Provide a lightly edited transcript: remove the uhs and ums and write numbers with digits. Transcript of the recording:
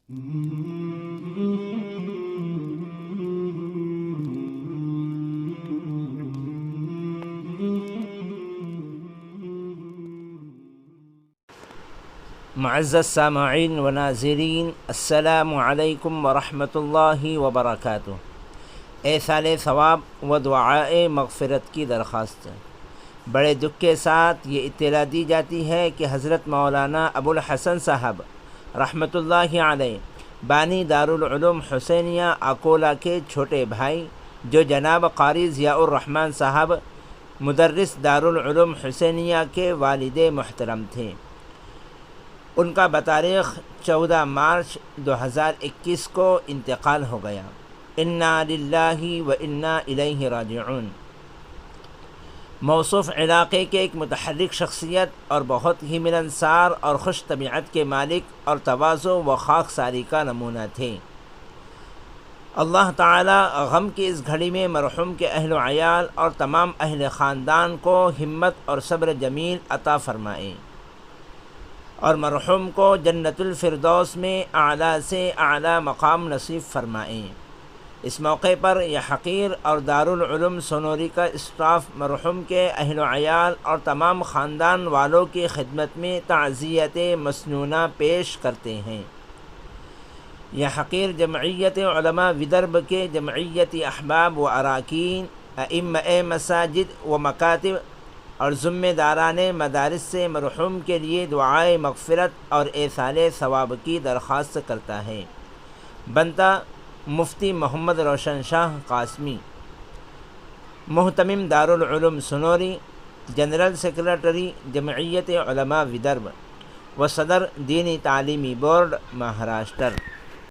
معزز سامعین و ناظرین، السلام علیکم ورحمۃ اللہ وبرکاتہ۔ ایصال ثواب و دعائے مغفرت کی درخواست۔ بڑے دکھ کے ساتھ یہ اطلاع دی جاتی ہے کہ حضرت مولانا ابو الحسن صاحب رحمۃ اللہ علیہ بانی دارالعلوم حسینیہ اکولہ کے چھوٹے بھائی، جو جناب قاری ضیاء الرحمن صاحب مدرس دارالعلوم حسینیہ کے والد محترم تھے، ان کا بتاریخ 14 مارچ 2021 کو انتقال ہو گیا۔ انا للہ و انا الیہ راجعون۔ موصوف علاقے کے ایک متحرک شخصیت اور بہت ہی ملنسار اور خوش طبیعت کے مالک اور تواضع و خاکساری کا نمونہ تھے۔ اللہ تعالی غم کی اس گھڑی میں مرحوم کے اہل و عیال اور تمام اہل خاندان کو ہمت اور صبر جمیل عطا فرمائے، اور مرحوم کو جنت الفردوس میں اعلیٰ سے اعلیٰ مقام نصیب فرمائیں۔ اس موقع پر یہ حقیر اور دارالعلوم سنوری کا اسٹاف مرحوم کے اہل و عیال اور تمام خاندان والوں کی خدمت میں تعزیت مسنونہ پیش کرتے ہیں۔ یہ حقیر جمعیت علماء ودرب کے جمعیت احباب و اراکین، ائمہ مساجد و مکاتب اور ذمہ داران مدارس سے مرحوم کے لیے دعائے مغفرت اور ایصال ثواب کی درخواست کرتا ہے۔ بنتا مفتی محمد روشن شاہ قاسمی، محتمم دارالعلوم سنوری، جنرل سیکرٹری جمعیت علماء ودرب و صدر دینی تعلیمی بورڈ مہاراشٹر۔